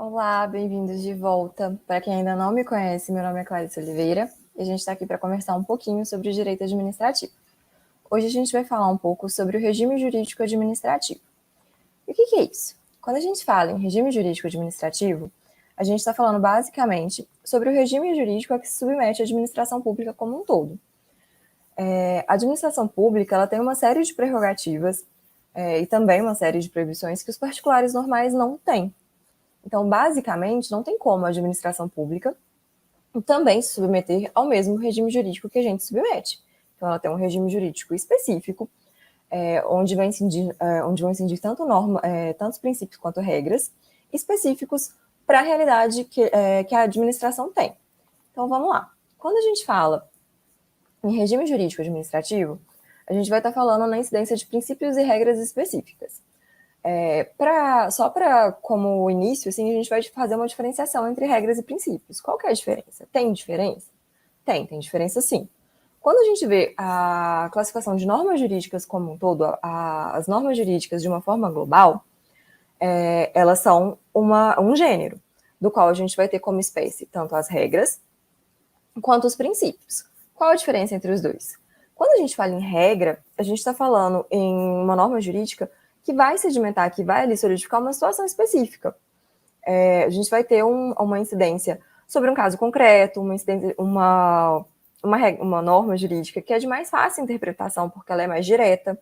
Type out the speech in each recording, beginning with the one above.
Olá, bem-vindos de volta. Para quem ainda não me conhece, meu nome é Clarice Oliveira e a gente está aqui para conversar um pouquinho sobre o direito administrativo. Hoje a gente vai falar um pouco sobre o regime jurídico administrativo. E o que é isso? Quando a gente fala em regime jurídico administrativo, a gente está falando basicamente sobre o regime jurídico a que se submete a administração pública como um todo. A administração pública ela tem uma série de prerrogativas e também uma série de proibições que os particulares normais não têm. Então, basicamente, não tem como a administração pública também se submeter ao mesmo regime jurídico que a gente submete. Então, ela tem um regime jurídico específico, onde vão incidir tantos princípios quanto regras específicos para a realidade que a administração tem. Então, vamos lá. Quando a gente fala em regime jurídico administrativo, a gente vai estar falando na incidência de princípios e regras específicas. Só para como início, assim, a gente vai fazer uma diferenciação entre regras e princípios. Qual que é a diferença? Tem diferença? Tem diferença sim. Quando a gente vê a classificação de normas jurídicas como um todo, as normas jurídicas de uma forma global, elas são um gênero, do qual a gente vai ter como espécie tanto as regras quanto os princípios. Qual a diferença entre os dois? Quando a gente fala em regra, a gente está falando em uma norma jurídica que vai sedimentar, que vai ali solidificar uma situação específica. A gente vai ter uma incidência sobre um caso concreto, uma norma jurídica que é de mais fácil interpretação, porque ela é mais direta.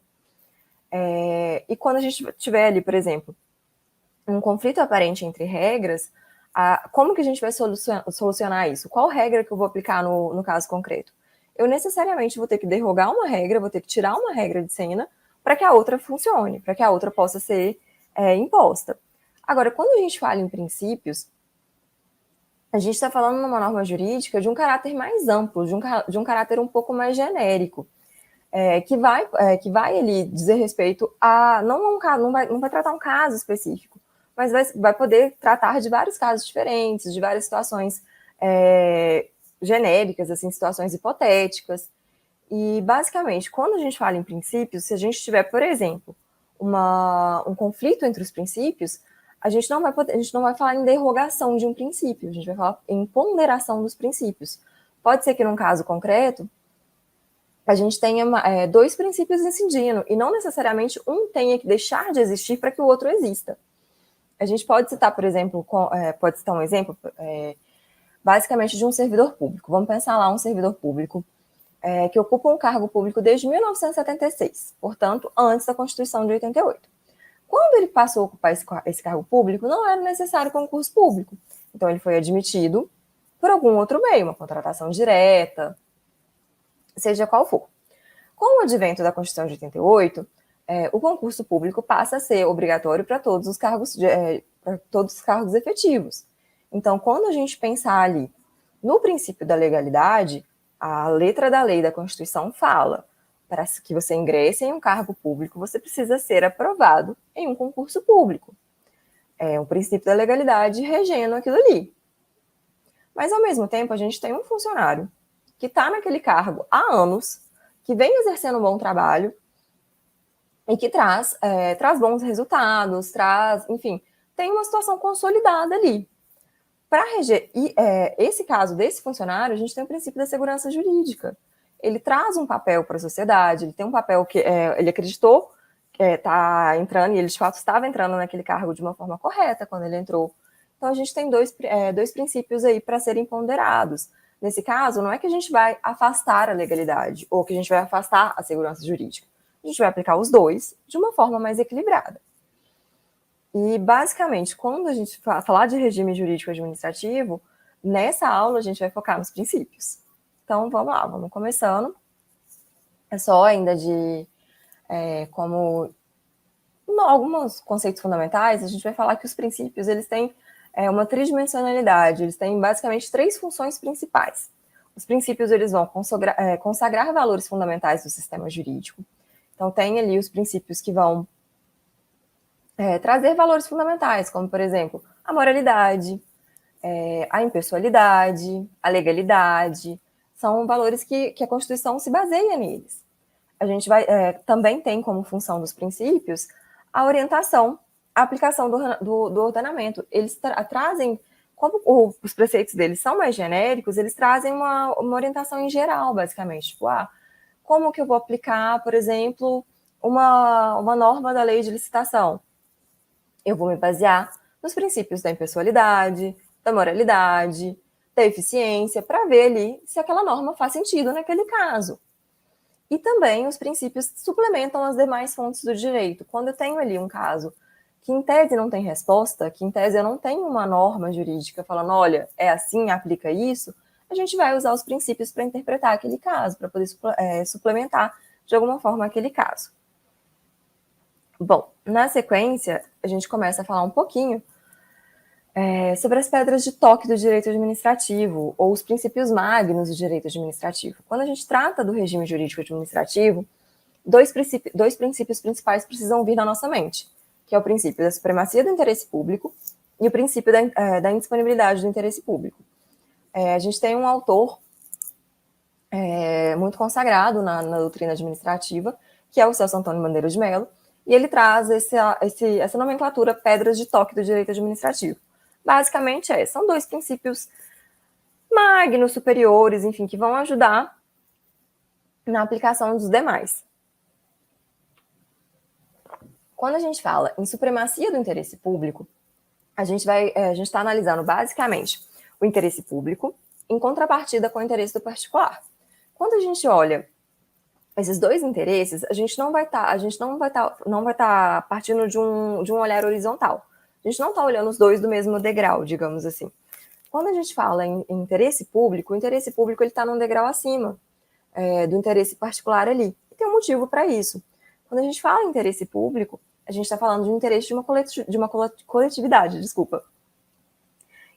E quando a gente tiver ali, por exemplo, um conflito aparente entre regras, como que a gente vai solucionar isso? Qual regra que eu vou aplicar no caso concreto? Eu necessariamente vou ter que derrogar uma regra, vou ter que tirar uma regra de cena para que a outra funcione, para que a outra possa ser imposta. Agora, quando a gente fala em princípios, a gente está falando numa norma jurídica de um caráter mais amplo, de um caráter um pouco mais genérico, que vai ali dizer respeito a não vai tratar um caso específico, mas vai poder tratar de vários casos diferentes, de várias situações genéricas, assim, situações hipotéticas. E, basicamente, quando a gente fala em princípios, se a gente tiver, por exemplo, um conflito entre os princípios, a gente não vai falar em derrogação de um princípio, a gente vai falar em ponderação dos princípios. Pode ser que, num caso concreto, a gente tenha dois princípios incidindo, e não necessariamente um tenha que deixar de existir para que o outro exista. A gente pode citar, por exemplo, pode citar um exemplo, basicamente, de um servidor público. Vamos pensar lá um servidor público que ocupa um cargo público desde 1976, portanto, antes da Constituição de 88. Quando ele passou a ocupar esse cargo público, não era necessário concurso público. Então, ele foi admitido por algum outro meio, uma contratação direta, seja qual for. Com o advento da Constituição de 88, o concurso público passa a ser obrigatório para todos os cargos efetivos. Então, quando a gente pensar ali no princípio da legalidade, a letra da lei da Constituição fala: para que você ingresse em um cargo público, você precisa ser aprovado em um concurso público. É o princípio da legalidade regendo aquilo ali. Mas, ao mesmo tempo, a gente tem um funcionário que está naquele cargo há anos, que vem exercendo um bom trabalho e que traz bons resultados, enfim, tem uma situação consolidada ali. Para reger esse caso desse funcionário, a gente tem o princípio da segurança jurídica. Ele traz um papel para a sociedade, ele tem um papel que ele acreditou que está entrando, e ele de fato estava entrando naquele cargo de uma forma correta quando ele entrou. Então, a gente tem dois princípios aí para serem ponderados. Nesse caso, não é que a gente vai afastar a legalidade ou que a gente vai afastar a segurança jurídica. A gente vai aplicar os dois de uma forma mais equilibrada. E, basicamente, quando a gente falar de regime jurídico administrativo, nessa aula a gente vai focar nos princípios. Então, vamos lá, vamos começando. É só ainda de como alguns conceitos fundamentais, a gente vai falar que os princípios eles têm uma tridimensionalidade, eles têm basicamente três funções principais. Os princípios eles vão consagrar valores fundamentais do sistema jurídico. Então, tem ali os princípios que vão trazer valores fundamentais, como, por exemplo, a moralidade, a impessoalidade, a legalidade, são valores que a Constituição se baseia neles. A gente também tem como função dos princípios a orientação a aplicação do ordenamento. Eles trazem, como os preceitos deles são mais genéricos, eles trazem uma orientação em geral, basicamente. Tipo, como que eu vou aplicar, por exemplo, uma norma da lei de licitação? Eu vou me basear nos princípios da impessoalidade, da moralidade, da eficiência, para ver ali se aquela norma faz sentido naquele caso. E também os princípios suplementam as demais fontes do direito. Quando eu tenho ali um caso que em tese não tem resposta, que em tese eu não tenho uma norma jurídica falando, olha, é assim, aplica isso, a gente vai usar os princípios para interpretar aquele caso, para poder suplementar de alguma forma aquele caso. Bom, na sequência, a gente começa a falar um pouquinho sobre as pedras de toque do direito administrativo, ou os princípios magnos do direito administrativo. Quando a gente trata do regime jurídico administrativo, dois princípios principais precisam vir na nossa mente, que é o princípio da supremacia do interesse público e o princípio da indisponibilidade do interesse público. A gente tem um autor muito consagrado na doutrina administrativa, que é o Celso Antônio Bandeira de Mello, e ele traz essa nomenclatura pedras de toque do direito administrativo. Basicamente são dois princípios magnos, superiores, enfim, que vão ajudar na aplicação dos demais. Quando a gente fala em supremacia do interesse público, a gente está analisando basicamente o interesse público em contrapartida com o interesse do particular. Quando a gente olha esses dois interesses, a gente não vai estar partindo de um olhar horizontal. A gente não está olhando os dois do mesmo degrau, digamos assim. Quando a gente fala em interesse público, o interesse público está num degrau acima do interesse particular ali. E tem um motivo para isso. Quando a gente fala em interesse público, a gente está falando de um interesse de uma coletividade, desculpa.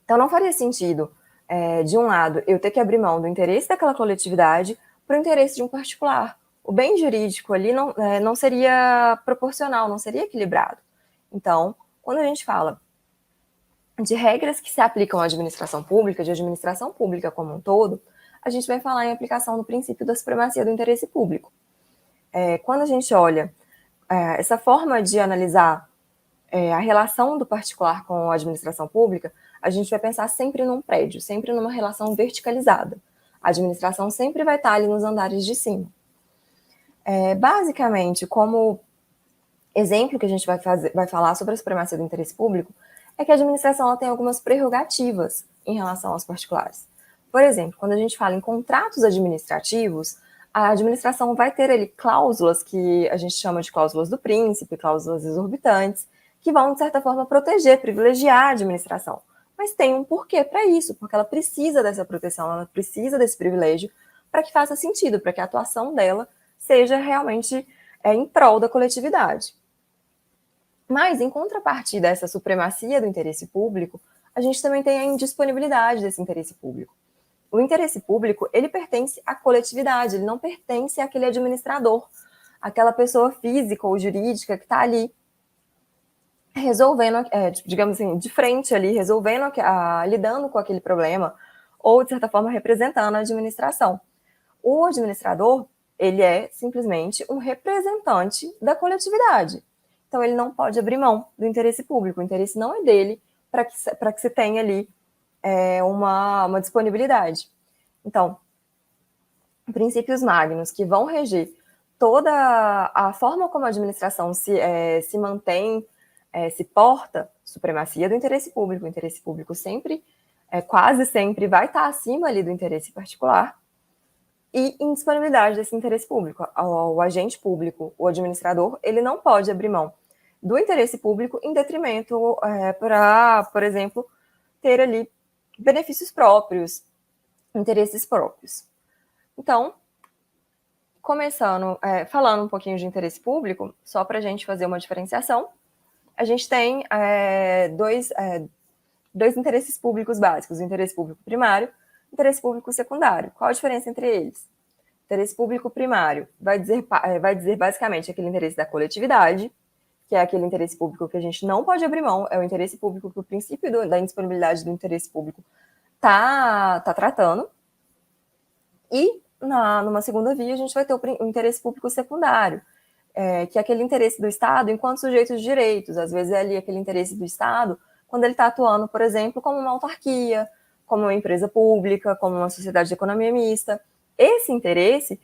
Então, não faria sentido, de um lado, eu ter que abrir mão do interesse daquela coletividade para o interesse de um particular. O bem jurídico ali não seria proporcional, não seria equilibrado. Então, quando a gente fala de regras que se aplicam à administração pública, de administração pública como um todo, a gente vai falar em aplicação do princípio da supremacia do interesse público. Quando a gente olha essa forma de analisar a relação do particular com a administração pública, a gente vai pensar sempre num prédio, sempre numa relação verticalizada. A administração sempre vai estar ali nos andares de cima. Basicamente, como exemplo que a gente vai falar sobre a supremacia do interesse público, é que a administração ela tem algumas prerrogativas em relação aos particulares. Por exemplo, quando a gente fala em contratos administrativos, a administração vai ter ali cláusulas que a gente chama de cláusulas do príncipe, cláusulas exorbitantes, que vão, de certa forma, proteger, privilegiar a administração. Mas tem um porquê para isso, porque ela precisa dessa proteção, ela precisa desse privilégio para que faça sentido, para que a atuação dela seja realmente em prol da coletividade. Mas, em contrapartida a essa supremacia do interesse público, a gente também tem a indisponibilidade desse interesse público. O interesse público, ele pertence à coletividade, ele não pertence àquele administrador, aquela pessoa física ou jurídica que está ali resolvendo, digamos assim, de frente ali, resolvendo, lidando com aquele problema, ou, de certa forma, representando a administração. O administrador, ele é simplesmente um representante da coletividade. Então, ele não pode abrir mão do interesse público. O interesse não é dele para que se tenha ali uma disponibilidade. Então, princípios magnos que vão reger toda a forma como a administração se mantém, se porta, supremacia do interesse público. O interesse público sempre, quase sempre, vai estar acima ali do interesse particular, e indisponibilidade desse interesse público. O agente público, o administrador, ele não pode abrir mão do interesse público em detrimento para, por exemplo, ter ali benefícios próprios, interesses próprios. Então, começando, falando um pouquinho de interesse público, só para a gente fazer uma diferenciação, a gente tem dois interesses públicos básicos, o interesse público primário e o interesse público secundário. Qual a diferença entre eles? Interesse público primário vai dizer basicamente aquele interesse da coletividade, que é aquele interesse público que a gente não pode abrir mão, é o interesse público que o princípio da indisponibilidade do interesse público está tratando. E, numa segunda via, a gente vai ter o interesse público secundário. que é aquele interesse do Estado enquanto sujeito de direitos. Às vezes é ali aquele interesse do Estado quando ele está atuando, por exemplo, como uma autarquia, como uma empresa pública, como uma sociedade de economia mista. Esse interesse,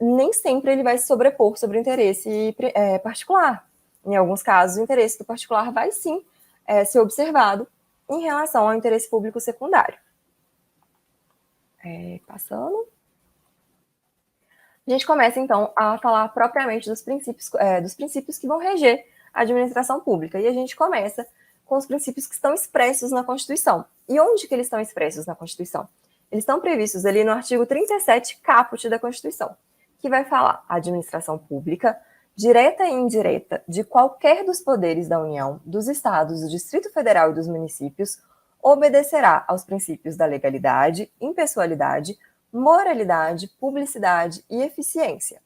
nem sempre ele vai se sobrepor sobre o interesse particular. Em alguns casos, o interesse do particular vai sim ser observado em relação ao interesse público secundário. Passando. A gente começa, então, a falar propriamente dos princípios que vão reger a administração pública. E a gente começa com os princípios que estão expressos na Constituição. E onde que eles estão expressos na Constituição? Eles estão previstos ali no artigo 37, caput da Constituição, que vai falar: a administração pública, direta e indireta, de qualquer dos poderes da União, dos Estados, do Distrito Federal e dos municípios, obedecerá aos princípios da legalidade, impessoalidade, moralidade, publicidade e eficiência.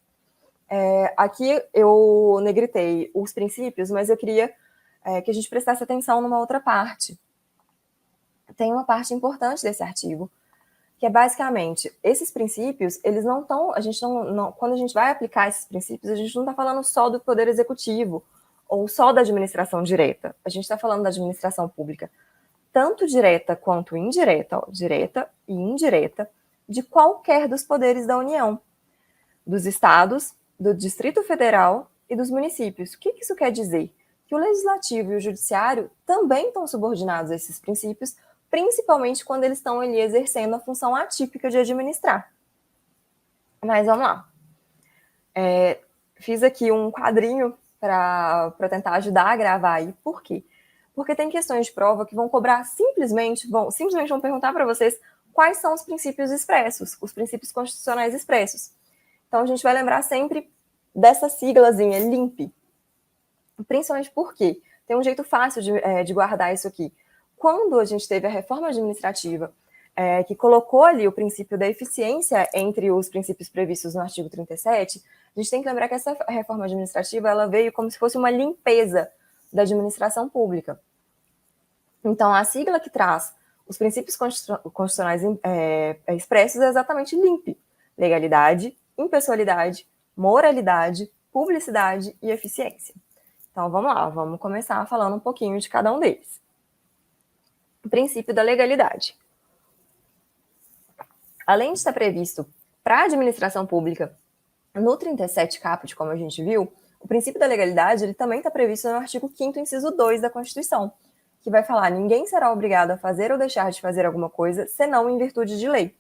Aqui eu negritei os princípios, mas eu queria que a gente prestasse atenção numa outra parte. Tem uma parte importante desse artigo, que é basicamente, esses princípios, eles não estão, quando a gente vai aplicar esses princípios, a gente não está falando só do Poder Executivo, ou só da administração direta, a gente está falando da administração pública, tanto direta quanto indireta, direta e indireta, de qualquer dos poderes da União, dos estados, do Distrito Federal e dos municípios. O que isso quer dizer? Que o Legislativo e o Judiciário também estão subordinados a esses princípios, principalmente quando eles estão ali exercendo a função atípica de administrar. Mas vamos lá. Fiz aqui um quadrinho para tentar ajudar a gravar aí. Por quê? Porque tem questões de prova que vão cobrar simplesmente vão perguntar para vocês quais são os princípios expressos, os princípios constitucionais expressos. Então, a gente vai lembrar sempre dessa siglazinha, LIMP. Principalmente porque tem um jeito fácil de guardar isso aqui. Quando a gente teve a reforma administrativa, que colocou ali o princípio da eficiência entre os princípios previstos no artigo 37, a gente tem que lembrar que essa reforma administrativa ela veio como se fosse uma limpeza da administração pública. Então, a sigla que traz os princípios constitucionais expressos é exatamente LIMP: legalidade, impessoalidade, moralidade, publicidade e eficiência. Então, vamos lá, vamos começar falando um pouquinho de cada um deles. O princípio da legalidade. Além de estar previsto para a administração pública no 37 caput, como a gente viu, o princípio da legalidade ele também está previsto no artigo 5º, inciso 2 da Constituição, que vai falar: ninguém será obrigado a fazer ou deixar de fazer alguma coisa, senão em virtude de lei.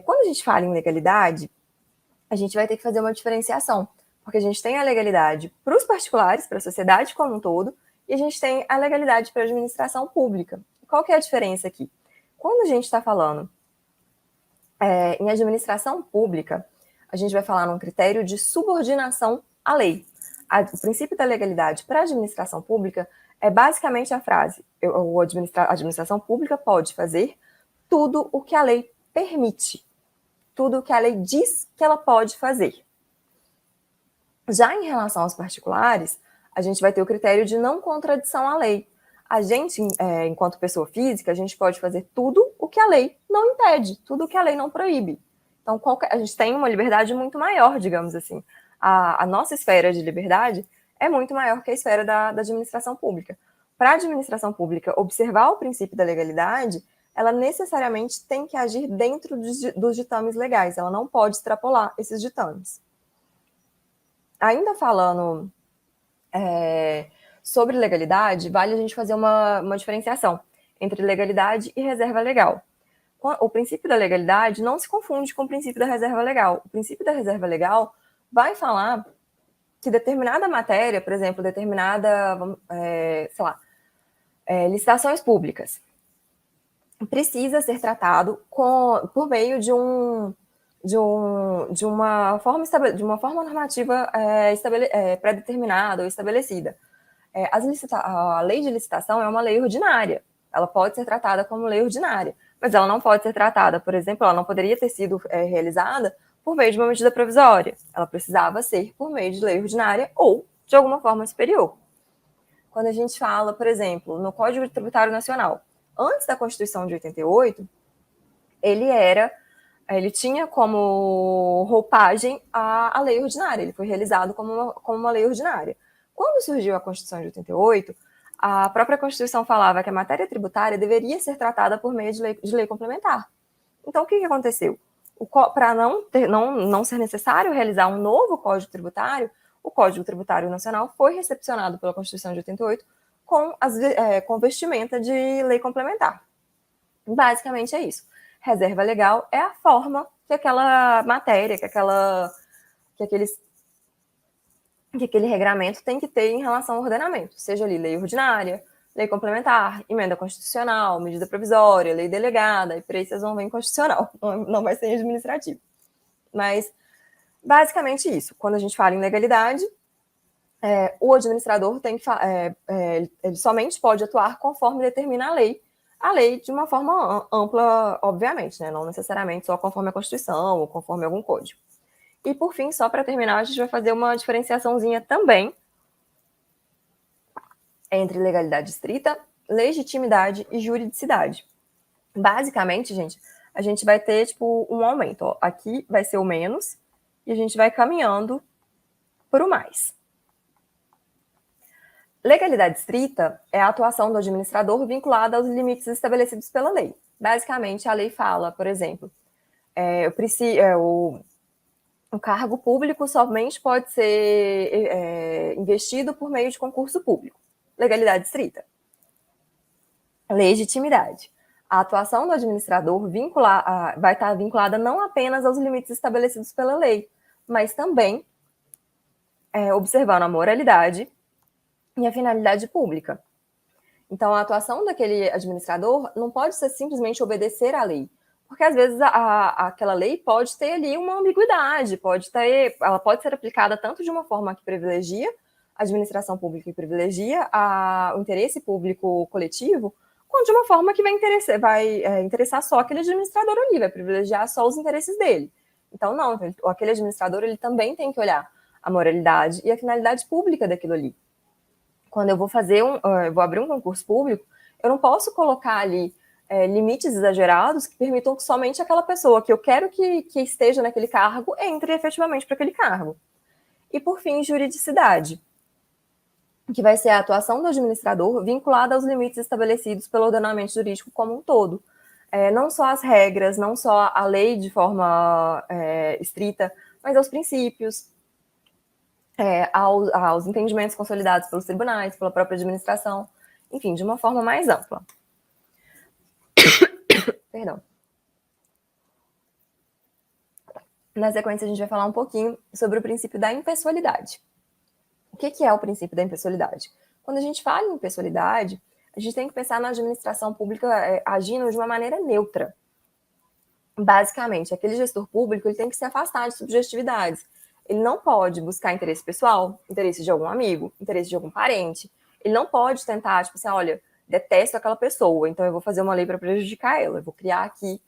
Quando a gente fala em legalidade, a gente vai ter que fazer uma diferenciação, porque a gente tem a legalidade para os particulares, para a sociedade como um todo, e a gente tem a legalidade para a administração pública. Qual que é a diferença aqui? Quando a gente está falando em administração pública, a gente vai falar num critério de subordinação à lei. O princípio da legalidade para a administração pública é basicamente a frase: a administração pública pode fazer tudo o que a lei permite, tudo o que a lei diz que ela pode fazer. Já em relação aos particulares, a gente vai ter o critério de não contradição à lei. A gente, enquanto pessoa física, a gente pode fazer tudo o que a lei não impede, tudo o que a lei não proíbe. Então, a gente tem uma liberdade muito maior, digamos assim. A nossa esfera de liberdade é muito maior que a esfera da administração pública. Para a administração pública observar o princípio da legalidade, ela necessariamente tem que agir dentro dos ditames legais, ela não pode extrapolar esses ditames. Ainda falando sobre legalidade, vale a gente fazer uma diferenciação entre legalidade e reserva legal. O princípio da legalidade não se confunde com o princípio da reserva legal. O princípio da reserva legal vai falar que determinada matéria, por exemplo, licitações públicas, precisa ser tratado por meio de uma forma normativa pré-determinada ou estabelecida. A lei de licitação é uma lei ordinária. Ela pode ser tratada como lei ordinária, mas ela não pode ser tratada, por exemplo, ela não poderia ter sido realizada por meio de uma medida provisória. Ela precisava ser por meio de lei ordinária ou de alguma forma superior. Quando a gente fala, por exemplo, no Código Tributário Nacional, antes da Constituição de 88, ele era ele tinha como roupagem a lei ordinária, ele foi realizado como uma lei ordinária. Quando surgiu a Constituição de 88, a própria Constituição falava que a matéria tributária deveria ser tratada por meio de lei complementar. Então, o que aconteceu? Para não ser necessário realizar um novo Código Tributário, o Código Tributário Nacional foi recepcionado pela Constituição de 88 com vestimenta de lei complementar. Basicamente é isso. Reserva legal é a forma que aquela matéria, que aquele regramento tem que ter em relação ao ordenamento, seja ali lei ordinária, lei complementar, emenda constitucional, medida provisória, lei delegada, e por aí vocês vão ver em constitucional, não vai ser em administrativo. Mas, basicamente isso. Quando a gente fala em legalidade, o administrador tem que ele somente pode atuar conforme determina a lei de uma forma ampla, obviamente, né? Não necessariamente só conforme a Constituição ou conforme algum código. E, por fim, só para terminar, a gente vai fazer uma diferenciaçãozinha também entre legalidade estrita, legitimidade e juridicidade. Basicamente, gente, a gente vai ter, tipo, um aumento. Ó. Aqui vai ser o menos e a gente vai caminhando para o mais. Legalidade estrita é a atuação do administrador vinculada aos limites estabelecidos pela lei. Basicamente, a lei fala, por exemplo, o cargo público somente pode ser investido por meio de concurso público. Legalidade estrita. Legitimidade. A atuação do administrador vai estar vinculada não apenas aos limites estabelecidos pela lei, mas também observando a moralidade e a finalidade pública. Então, a atuação daquele administrador não pode ser simplesmente obedecer à lei, porque às vezes aquela lei pode ter ali uma ambiguidade, ela pode ser aplicada tanto de uma forma que privilegia a administração pública e privilegia o interesse público coletivo, quanto de uma forma que vai interessar só aquele administrador ali, vai privilegiar só os interesses dele. Então, não, aquele administrador ele também tem que olhar a moralidade e a finalidade pública daquilo ali. Quando eu vou abrir um concurso público, eu não posso colocar ali limites exagerados que permitam que somente aquela pessoa que eu quero que esteja naquele cargo entre efetivamente para aquele cargo. E, por fim, juridicidade, que vai ser a atuação do administrador vinculada aos limites estabelecidos pelo ordenamento jurídico como um todo. Não só as regras, não só a lei de forma estrita, mas aos princípios, aos entendimentos consolidados pelos tribunais, pela própria administração, enfim, de uma forma mais ampla. Perdão. Na sequência, a gente vai falar um pouquinho sobre o princípio da impessoalidade. O que é o princípio da impessoalidade? Quando a gente fala em impessoalidade, a gente tem que pensar na administração pública agindo de uma maneira neutra. Basicamente, aquele gestor público ele tem que se afastar de subjetividades. Ele não pode buscar interesse pessoal, interesse de algum amigo, interesse de algum parente. Ele não pode tentar, tipo assim, olha, detesto aquela pessoa, então eu vou fazer uma lei para prejudicar ela. Eu vou criar aqui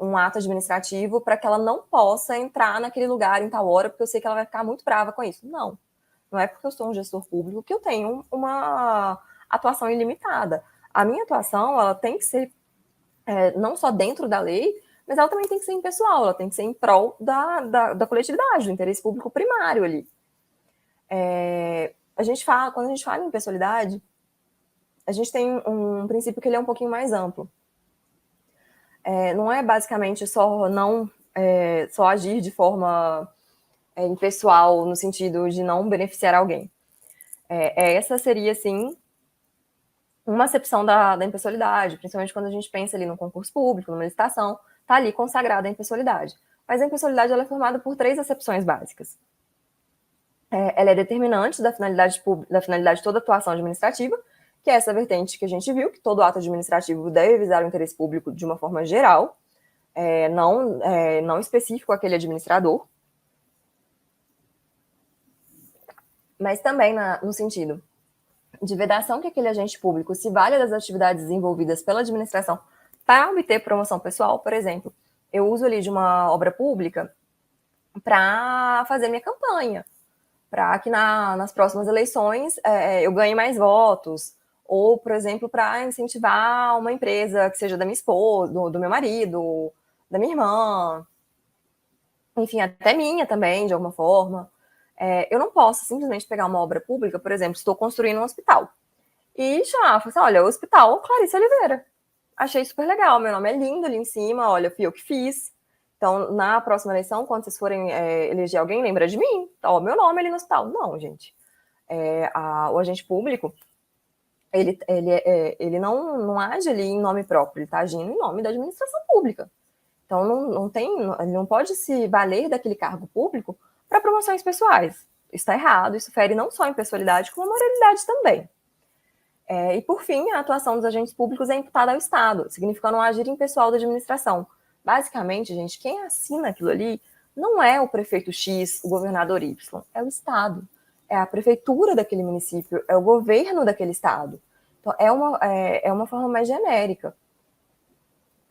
um ato administrativo para que ela não possa entrar naquele lugar em tal hora, porque eu sei que ela vai ficar muito brava com isso. Não. Não é porque eu sou um gestor público que eu tenho uma atuação ilimitada. A minha atuação, ela tem que ser não só dentro da lei, mas ela também tem que ser impessoal, ela tem que ser em prol da coletividade, do interesse público primário ali. Quando a gente fala em impessoalidade, a gente tem um princípio que ele é um pouquinho mais amplo. Não é basicamente só agir de forma impessoal, no sentido de não beneficiar alguém. Essa seria, sim, uma acepção da impessoalidade, principalmente quando a gente pensa ali no concurso público, numa licitação, está ali consagrada a impessoalidade. Mas a impessoalidade ela é formada por 3 acepções básicas. Ela é determinante da finalidade de toda atuação administrativa, que é essa vertente que a gente viu, que todo ato administrativo deve visar o interesse público de uma forma geral, não específico àquele administrador, mas também no sentido de vedação que aquele agente público se valha das atividades desenvolvidas pela administração para obter promoção pessoal. Por exemplo, eu uso ali de uma obra pública para fazer minha campanha, para que nas próximas eleições eu ganhe mais votos, ou, por exemplo, para incentivar uma empresa que seja da minha esposa, do meu marido, da minha irmã, enfim, até minha também, de alguma forma. Eu não posso simplesmente pegar uma obra pública, por exemplo, estou construindo um hospital, e chamar, falar assim, olha, o Hospital Clarice Oliveira. Achei super legal, meu nome é lindo ali em cima, olha, fui eu que fiz. Então, na próxima eleição, quando vocês forem eleger alguém, lembra de mim. Ó, meu nome ali no hospital. Não, gente. O agente público, ele não age ali em nome próprio, ele está agindo em nome da administração pública. Então, ele não pode se valer daquele cargo público para promoções pessoais. Isso está errado, isso fere não só a impessoalidade, como a moralidade também. E, por fim, a atuação dos agentes públicos é imputada ao Estado, significando um agir impessoal da administração. Basicamente, gente, quem assina aquilo ali não é o prefeito X, o governador Y, é o Estado. É a prefeitura daquele município, é o governo daquele Estado. Então, é uma forma mais genérica.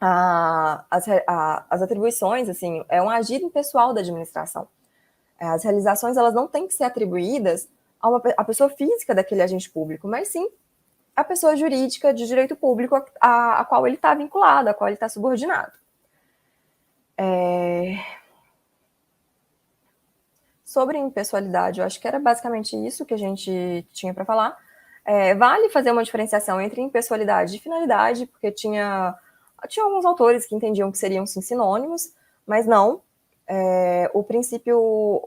As atribuições, assim, é um agir impessoal da administração. As realizações, elas não têm que ser atribuídas à pessoa física daquele agente público, mas sim a pessoa jurídica de direito público a qual ele está vinculado, a qual ele está subordinado. Sobre impessoalidade, eu acho que era basicamente isso que a gente tinha para falar. Vale fazer uma diferenciação entre impessoalidade e finalidade, porque tinha alguns autores que entendiam que seriam sim sinônimos, mas não. O princípio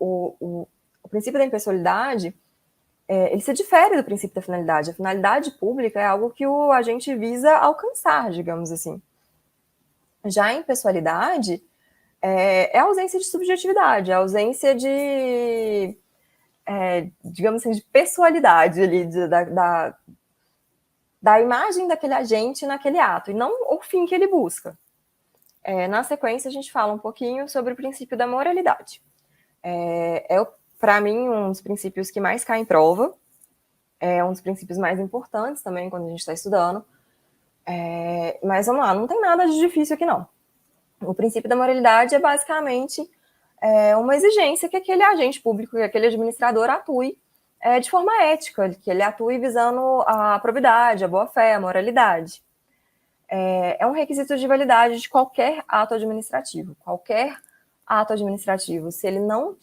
da impessoalidade ele se difere do princípio da finalidade. A finalidade pública é algo que o agente visa alcançar, digamos assim. Já a impessoalidade é a ausência de subjetividade, a ausência de, digamos assim, de pessoalidade ali, da imagem daquele agente naquele ato, e não o fim que ele busca. Na sequência, a gente fala um pouquinho sobre o princípio da moralidade. Para mim, um dos princípios que mais cai em prova, é um dos princípios mais importantes também quando a gente está estudando. Mas vamos lá, não tem nada de difícil aqui não. O princípio da moralidade é basicamente uma exigência que aquele agente público, que aquele administrador atue de forma ética, que ele atue visando a probidade, a boa-fé, a moralidade. É um requisito de validade de qualquer ato administrativo. Qualquer ato administrativo, se ele não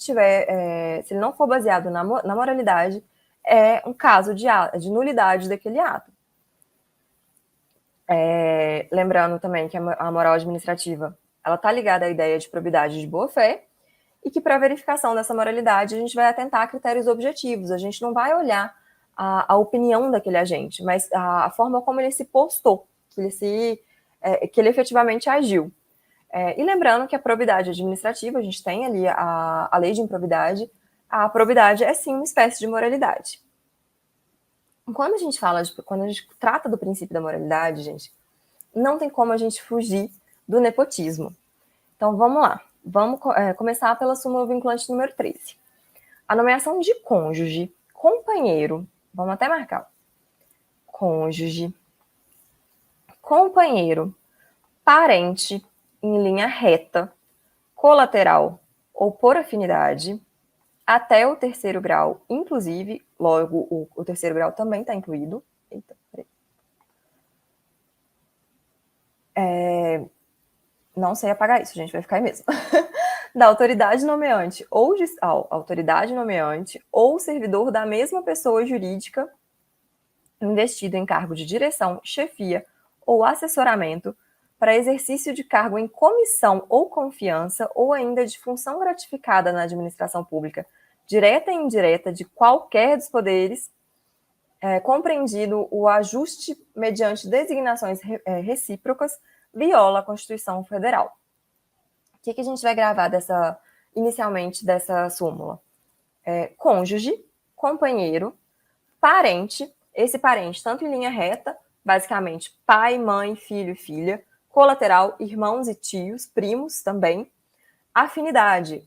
for baseado na moralidade, é um caso de nulidade daquele ato. Lembrando também que a moral administrativa ela está ligada à ideia de probidade de boa-fé e que para a verificação dessa moralidade a gente vai atentar a critérios objetivos, a gente não vai olhar a opinião daquele agente, mas a forma como ele se postou, que ele efetivamente agiu. E lembrando que a probidade administrativa, a gente tem ali a lei de improbidade, a probidade é sim uma espécie de moralidade. Quando a gente trata do princípio da moralidade, gente, não tem como a gente fugir do nepotismo. Então, vamos lá. Vamos começar pela súmula vinculante número 13. A nomeação de cônjuge, companheiro, vamos até marcar. Cônjuge, companheiro, parente, em linha reta, colateral ou por afinidade, até o terceiro grau, inclusive, logo o terceiro grau também está incluído. Eita, peraí. Não sei apagar isso, gente, vai ficar aí mesmo. Da autoridade nomeante ou servidor da mesma pessoa jurídica investido em cargo de direção, chefia ou assessoramento para exercício de cargo em comissão ou confiança ou ainda de função gratificada na administração pública, direta e indireta de qualquer dos poderes, compreendido o ajuste mediante designações recíprocas, viola a Constituição Federal. O que a gente vai gravar inicialmente dessa súmula? Cônjuge, companheiro, parente, esse parente tanto em linha reta, basicamente pai, mãe, filho e filha, colateral, irmãos e tios, primos também, afinidade,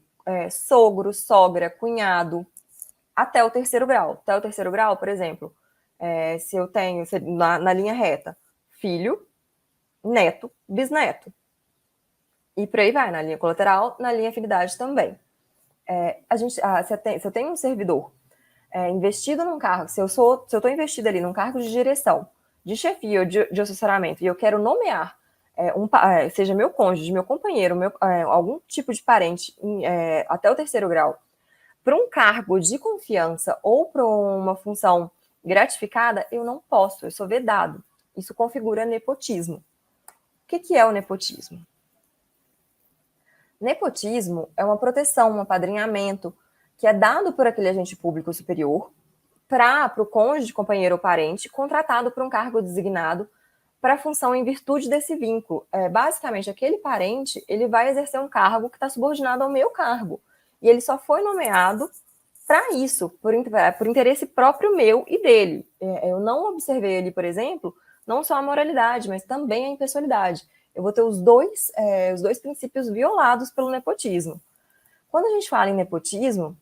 sogro, sogra, cunhado, até o terceiro grau. Até o terceiro grau, por exemplo, se eu tenho na linha reta, filho, neto, bisneto. E por aí vai, na linha colateral, na linha afinidade também. Se eu tenho um servidor investido num cargo, se eu estou investido ali num cargo de direção, de chefia ou de assessoramento, e eu quero nomear seja meu cônjuge, meu companheiro, algum tipo de parente até o terceiro grau, para um cargo de confiança ou para uma função gratificada, eu não posso, eu sou vedado. Isso configura nepotismo. O que é o nepotismo? Nepotismo é uma proteção, um apadrinhamento que é dado por aquele agente público superior para o cônjuge, companheiro ou parente contratado por um cargo designado para a função em virtude desse vínculo. Basicamente, aquele parente ele vai exercer um cargo que está subordinado ao meu cargo. E ele só foi nomeado para isso, por interesse próprio meu e dele. Eu não observei ali, por exemplo, não só a moralidade, mas também a impessoalidade. Eu vou ter os dois princípios violados pelo nepotismo. Quando a gente fala em nepotismo,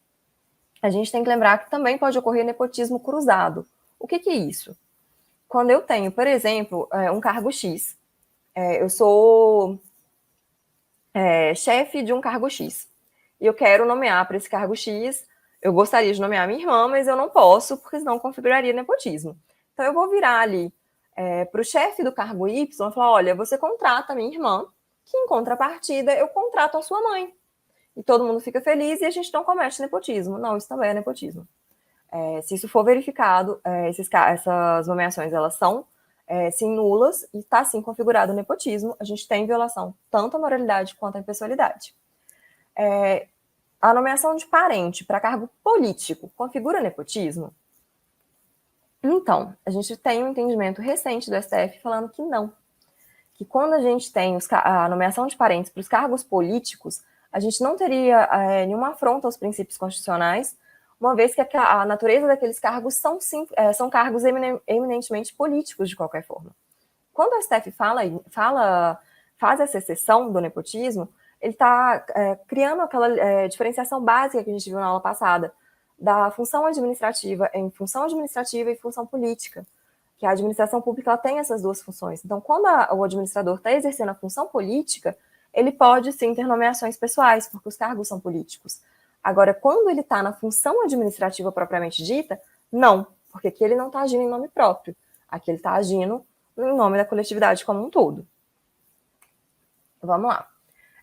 a gente tem que lembrar que também pode ocorrer nepotismo cruzado. O que é isso? Quando eu tenho, por exemplo, um cargo X, eu sou chefe de um cargo X, e eu quero nomear para esse cargo X, eu gostaria de nomear minha irmã, mas eu não posso, porque senão configuraria nepotismo. Então eu vou virar ali para o chefe do cargo Y e falar, olha, você contrata a minha irmã, que em contrapartida eu contrato a sua mãe. E todo mundo fica feliz e a gente não comete nepotismo. Não, isso também é nepotismo. Se isso for verificado, essas nomeações elas são sim nulas e está sim configurado o nepotismo. A gente tem violação tanto à moralidade quanto à impessoalidade. A nomeação de parente para cargo político configura nepotismo? Então, a gente tem um entendimento recente do STF falando que não. Que quando a gente tem a nomeação de parentes para os cargos políticos, a gente não teria nenhuma afronta aos princípios constitucionais, uma vez que a natureza daqueles cargos são cargos eminentemente políticos, de qualquer forma. Quando o STF faz essa exceção do nepotismo, ele está criando aquela diferenciação básica que a gente viu na aula passada, da função administrativa em função administrativa e função política, que a administração pública ela tem essas duas funções. Então, quando o administrador está exercendo a função política, ele pode sim ter nomeações pessoais, porque os cargos são políticos. Agora, quando ele está na função administrativa propriamente dita, não, porque aqui ele não está agindo em nome próprio. Aqui ele está agindo em nome da coletividade como um todo. Vamos lá.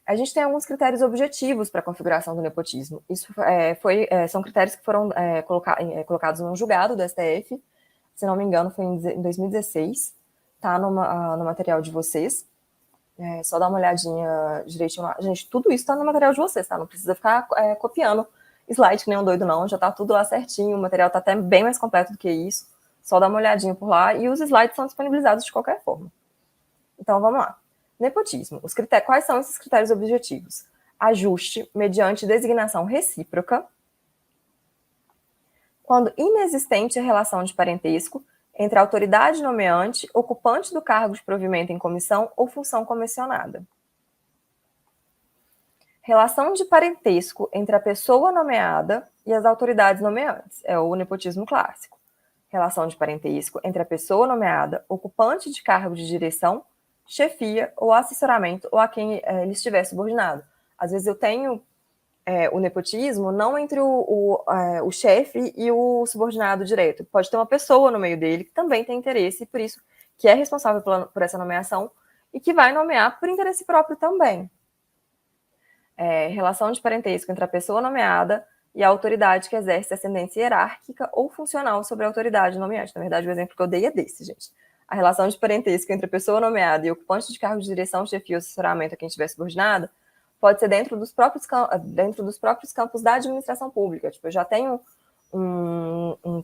A gente tem alguns critérios objetivos para a configuração do nepotismo. São critérios que foram colocados no julgado do STF, se não me engano, foi em 2016, tá no material de vocês. Só dá uma olhadinha direitinho lá. Gente, tudo isso tá no material de vocês, tá? Não precisa ficar copiando slide que nem um doido, não. Já tá tudo lá certinho, o material tá até bem mais completo do que isso. Só dá uma olhadinha por lá e os slides são disponibilizados de qualquer forma. Então, vamos lá. Nepotismo. Quais são esses critérios objetivos? Ajuste mediante designação recíproca, quando inexistente a relação de parentesco entre a autoridade nomeante, ocupante do cargo de provimento em comissão ou função comissionada. Relação de parentesco entre a pessoa nomeada e as autoridades nomeantes, é o nepotismo clássico. Relação de parentesco entre a pessoa nomeada, ocupante de cargo de direção, chefia ou assessoramento ou a quem ele estiver subordinado. Às vezes eu tenho o nepotismo não entre o chefe e o subordinado direto. Pode ter uma pessoa no meio dele que também tem interesse e por isso que é responsável por essa nomeação e que vai nomear por interesse próprio também. Relação de parentesco entre a pessoa nomeada e a autoridade que exerce ascendência hierárquica ou funcional sobre a autoridade nomeante. Na verdade, o exemplo que eu dei é desse, gente. A relação de parentesco entre a pessoa nomeada e o ocupante de cargo de direção, chefia ou assessoramento a quem estiver subordinado pode ser dentro dos próprios campos da administração pública. Tipo, eu já tenho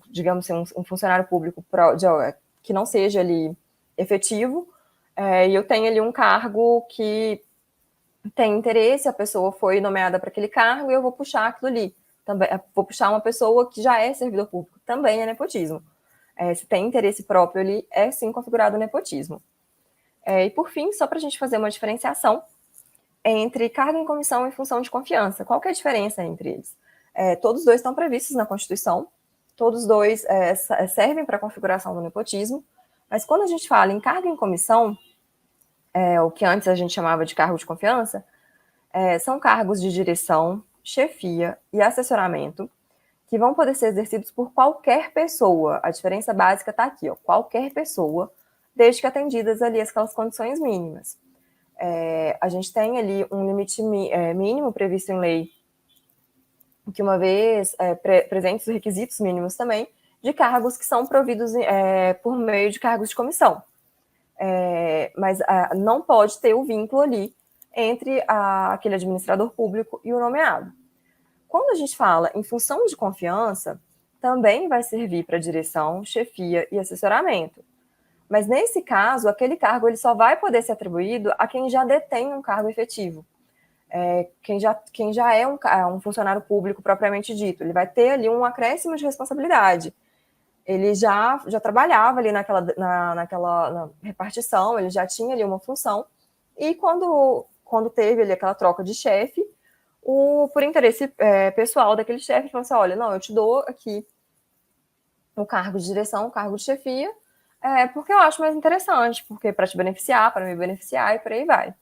digamos assim, um funcionário público que não seja ali efetivo, e eu tenho ali um cargo que tem interesse, a pessoa foi nomeada para aquele cargo e eu vou puxar aquilo ali. Também, vou puxar uma pessoa que já é servidor público. Também é nepotismo. Se tem interesse próprio ali, é sim configurado o nepotismo. E por fim, só para a gente fazer uma diferenciação entre cargo em comissão e função de confiança. Qual que é a diferença entre eles? Todos dois estão previstos na Constituição, todos dois servem para a configuração do nepotismo, mas quando a gente fala em cargo em comissão, o que antes a gente chamava de cargo de confiança, são cargos de direção, chefia e assessoramento que vão poder ser exercidos por qualquer pessoa. A diferença básica está aqui, qualquer pessoa, desde que atendidas ali aquelas condições mínimas. A gente tem ali um limite mínimo previsto em lei, que uma vez presentes os requisitos mínimos também, de cargos que são providos por meio de cargos de comissão. Mas não pode ter o vínculo ali entre aquele administrador público e o nomeado. Quando a gente fala em função de confiança, também vai servir para direção, chefia e assessoramento. Mas nesse caso, aquele cargo ele só vai poder ser atribuído a quem já detém um cargo efetivo. Quem já é um funcionário público propriamente dito, ele vai ter ali um acréscimo de responsabilidade. Ele já trabalhava ali naquela repartição, ele já tinha ali uma função, e quando teve ali aquela troca de chefe, por interesse pessoal daquele chefe, falou assim, olha, não, eu te dou aqui o cargo de direção, o cargo de chefia, porque eu acho mais interessante, porque para te beneficiar, para me beneficiar, e por aí vai.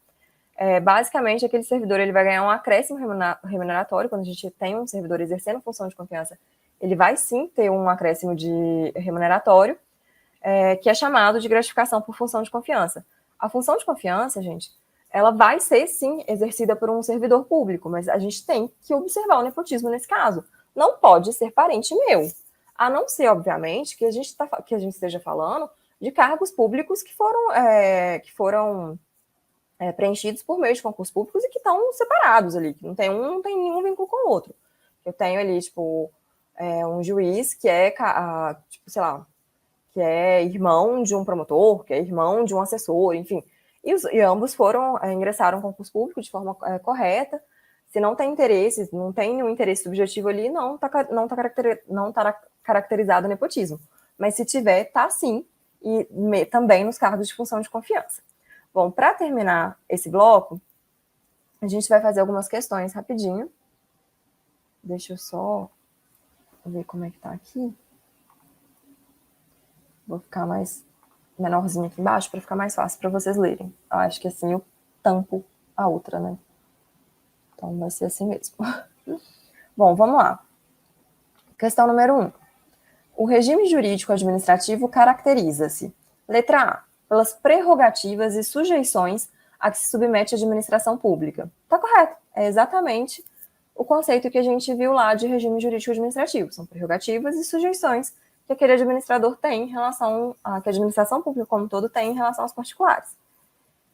Basicamente, aquele servidor ele vai ganhar um acréscimo remuneratório. Quando a gente tem um servidor exercendo função de confiança, ele vai sim ter um acréscimo de remuneratório, que é chamado de gratificação por função de confiança. A função de confiança, gente, ela vai ser sim exercida por um servidor público, mas a gente tem que observar o nepotismo nesse caso. Não pode ser parente meu, a não ser, obviamente, que a gente esteja falando de cargos públicos que foram preenchidos por meio de concursos públicos e que estão separados ali, que não tem nenhum vínculo com o outro. Eu tenho ali, tipo, um juiz que tipo, sei lá, que é irmão de um promotor, que é irmão de um assessor, enfim. E ambos ingressaram no concurso público de forma correta. Se não tem interesse, não tem nenhum interesse subjetivo ali, não está caracterizado o nepotismo. Mas se tiver, tá sim, e também nos cargos de função de confiança. Bom, para terminar esse bloco, a gente vai fazer algumas questões rapidinho. Deixa eu só ver como é que tá aqui. Vou ficar mais menorzinho aqui embaixo para ficar mais fácil para vocês lerem. Eu acho que assim eu tampo a outra, né? Então vai ser assim mesmo. Bom, vamos lá. Questão número 1. O regime jurídico administrativo caracteriza-se, letra A, pelas prerrogativas e sujeições a que se submete a administração pública. Tá correto. É exatamente o conceito que a gente viu lá de regime jurídico administrativo. São prerrogativas e sujeições que aquele administrador tem em relação a que a administração pública como um todo tem em relação aos particulares.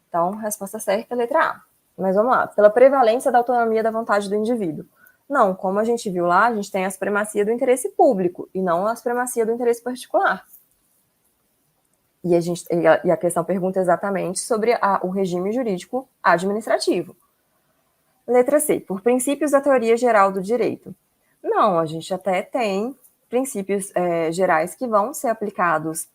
Então, resposta certa é letra A. Mas vamos lá. Pela prevalência da autonomia da vontade do indivíduo. Não, como a gente viu lá, a gente tem a supremacia do interesse público e não a supremacia do interesse particular. E a questão pergunta exatamente sobre o regime jurídico administrativo. Letra C, por princípios da teoria geral do direito. Não, a gente até tem princípios gerais que vão ser aplicados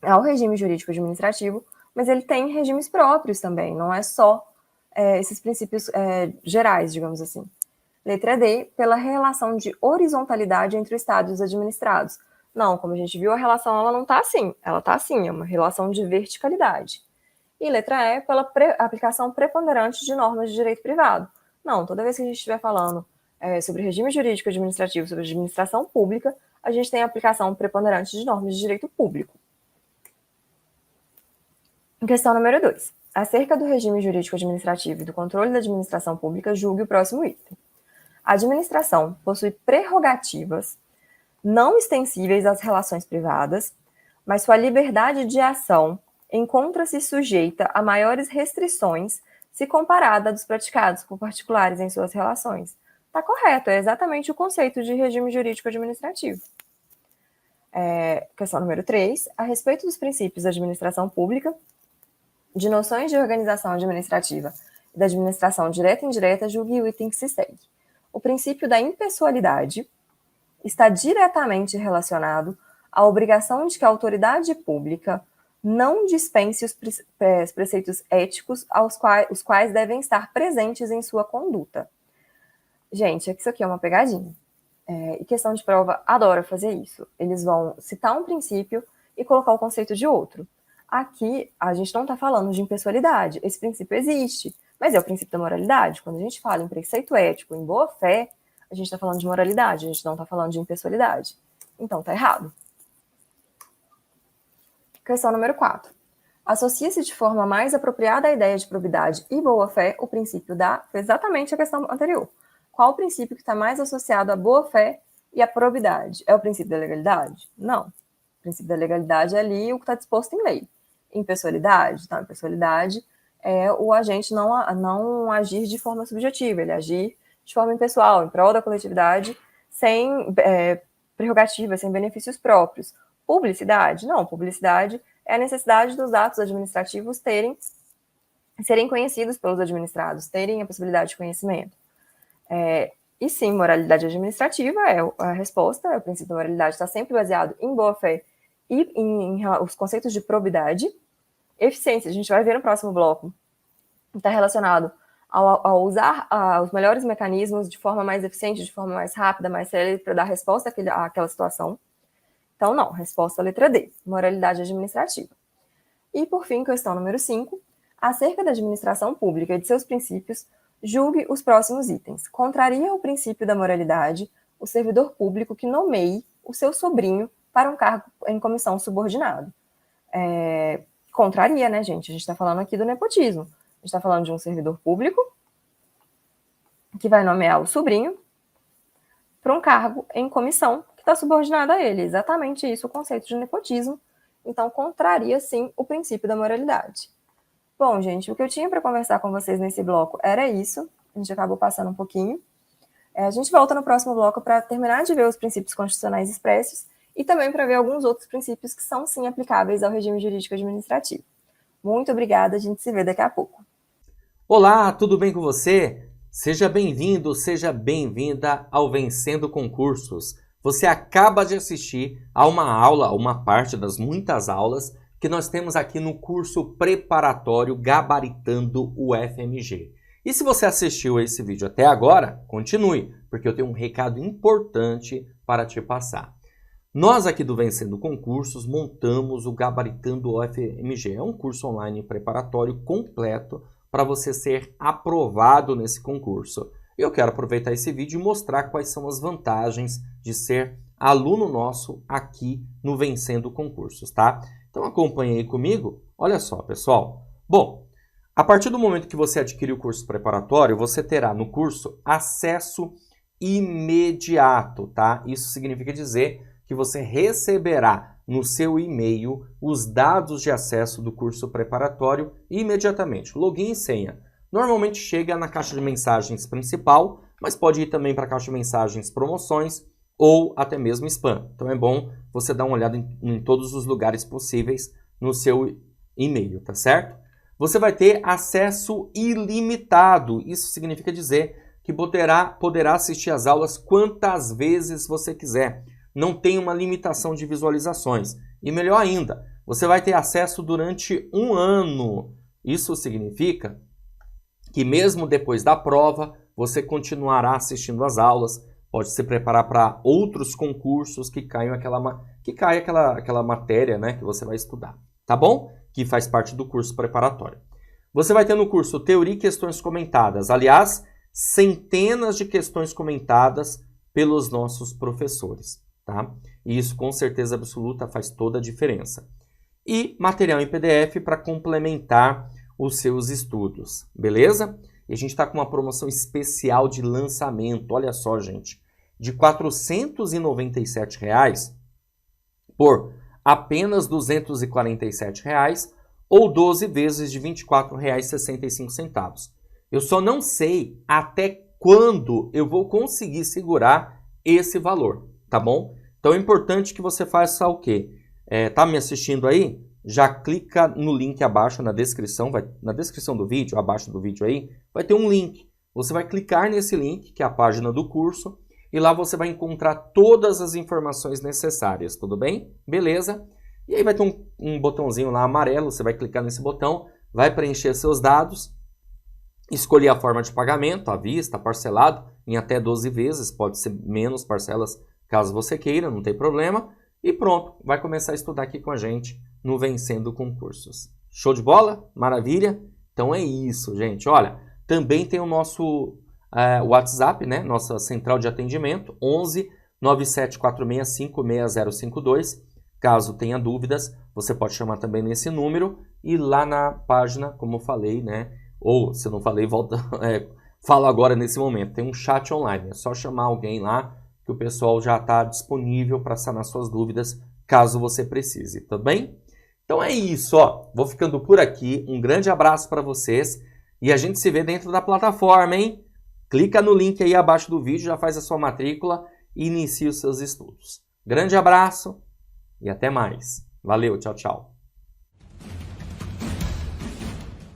ao regime jurídico administrativo, mas ele tem regimes próprios também, não é só esses princípios gerais, digamos assim. Letra D, pela relação de horizontalidade entre o Estado e os administrados. Não, como a gente viu, a relação ela não está assim, ela está assim, é uma relação de verticalidade. E letra E, pela aplicação preponderante de normas de direito privado. Não, toda vez que a gente estiver falando sobre regime jurídico administrativo, sobre administração pública, a gente tem a aplicação preponderante de normas de direito público. Questão número 2. Acerca do regime jurídico administrativo e do controle da administração pública, julgue o próximo item. A administração possui prerrogativas não extensíveis às relações privadas, mas sua liberdade de ação encontra-se sujeita a maiores restrições se comparada a dos praticados por particulares em suas relações. Está correto, é exatamente o conceito de regime jurídico administrativo. Questão número 3. A respeito dos princípios da administração pública, de noções de organização administrativa e da administração direta e indireta, julgue o item que se segue. O princípio da impessoalidade está diretamente relacionado à obrigação de que a autoridade pública não dispense os preceitos éticos os quais devem estar presentes em sua conduta. Gente, isso aqui é uma pegadinha. E questão de prova adora fazer isso. Eles vão citar um princípio e colocar o conceito de outro. Aqui, a gente não está falando de impessoalidade. Esse princípio existe, mas é o princípio da moralidade. Quando a gente fala em preceito ético, em boa-fé, a gente está falando de moralidade, a gente não está falando de impessoalidade. Então, está errado. Questão número 4. Associa-se de forma mais apropriada à ideia de probidade e boa-fé o princípio da... Exatamente a questão anterior. Qual o princípio que está mais associado à boa-fé e à probidade? É o princípio da legalidade? Não. O princípio da legalidade é ali o que está disposto em lei. Impessoalidade? Então, impessoalidade é o agente não agir de forma subjetiva, ele agir de forma impessoal, em prol da coletividade, sem prerrogativas, sem benefícios próprios. Publicidade? Não, publicidade é a necessidade dos atos administrativos serem conhecidos pelos administrados, terem a possibilidade de conhecimento. E sim, moralidade administrativa é a resposta, o princípio da moralidade está sempre baseado em boa-fé e em os conceitos de probidade. Eficiência, a gente vai ver no próximo bloco, está relacionado ao usar os melhores mecanismos de forma mais eficiente, de forma mais rápida, mais célere, para dar resposta àquela situação. Então, não, resposta à letra D, moralidade administrativa. E, por fim, questão número 5, acerca da administração pública e de seus princípios, julgue os próximos itens. Contraria o princípio da moralidade o servidor público que nomeie o seu sobrinho para um cargo em comissão subordinado. Contraria, né, gente? A gente está falando aqui do nepotismo. A gente está falando de um servidor público que vai nomear o sobrinho para um cargo em comissão que está subordinado a ele. Exatamente isso o conceito de nepotismo. Então, contraria, sim, o princípio da moralidade. Bom, gente, o que eu tinha para conversar com vocês nesse bloco era isso. A gente acabou passando um pouquinho. A gente volta no próximo bloco para terminar de ver os princípios constitucionais expressos e também para ver alguns outros princípios que são, sim, aplicáveis ao regime jurídico administrativo. Muito obrigada, a gente se vê daqui a pouco. Olá, tudo bem com você? Seja bem-vindo, seja bem-vinda ao Vencendo Concursos. Você acaba de assistir a uma aula, uma parte das muitas aulas que nós temos aqui no curso preparatório Gabaritando o FMG. E se você assistiu a esse vídeo até agora, continue, porque eu tenho um recado importante para te passar. Nós aqui do Vencendo Concursos montamos o Gabaritando o FMG. É um curso online preparatório completo para você ser aprovado nesse concurso. Eu quero aproveitar esse vídeo e mostrar quais são as vantagens de ser aluno nosso aqui no Vencendo Concursos, tá? Então acompanhe aí comigo. Olha só, pessoal. Bom, a partir do momento que você adquirir o curso preparatório, você terá no curso acesso imediato, tá? Isso significa dizer que você receberá no seu e-mail os dados de acesso do curso preparatório imediatamente. Login e senha. Normalmente chega na caixa de mensagens principal, mas pode ir também para a caixa de mensagens promoções ou até mesmo spam. Então é bom você dar uma olhada em todos os lugares possíveis no seu e-mail, tá certo? Você vai ter acesso ilimitado. Isso significa dizer que poderá assistir às aulas quantas vezes você quiser. Não tem uma limitação de visualizações. E melhor ainda, você vai ter acesso durante um ano. Isso significa que mesmo depois da prova, você continuará assistindo às aulas, pode se preparar para outros concursos que caia aquela matéria, né, que você vai estudar, tá bom? Que faz parte do curso preparatório. Você vai ter no curso Teoria e Questões Comentadas. Aliás, centenas de questões comentadas pelos nossos professores, tá? E isso com certeza absoluta faz toda a diferença. E material em PDF para complementar os seus estudos, beleza? E a gente está com uma promoção especial de lançamento, olha só, gente, de R$ 497 por apenas R$ 247 ou 12 vezes de R$ 24,65. Eu só não sei até quando eu vou conseguir segurar esse valor, tá bom? Então é importante que você faça o quê? Tá me assistindo aí? Já clica no link abaixo na descrição, na descrição do vídeo, abaixo do vídeo aí, vai ter um link. Você vai clicar nesse link, que é a página do curso, e lá você vai encontrar todas as informações necessárias, tudo bem? Beleza? E aí vai ter um botãozinho lá amarelo, você vai clicar nesse botão, vai preencher seus dados, escolher a forma de pagamento, à vista, parcelado, em até 12 vezes, pode ser menos parcelas caso você queira, não tem problema. E pronto, vai começar a estudar aqui com a gente no Vencendo Concursos. Show de bola? Maravilha? Então é isso, gente. Olha, também tem o nosso WhatsApp, né? Nossa central de atendimento, 11 974656052. Caso tenha dúvidas, você pode chamar também nesse número e lá na página, como eu falei, né? Ou se eu não falei, volta, falo agora nesse momento. Tem um chat online, é só chamar alguém lá que o pessoal já está disponível para sanar suas dúvidas, caso você precise, tá bem? Então é isso, ó. Vou ficando por aqui. Um grande abraço para vocês e a gente se vê dentro da plataforma, hein? Clica no link aí abaixo do vídeo, já faz a sua matrícula e inicie os seus estudos. Grande abraço e até mais. Valeu, tchau, tchau.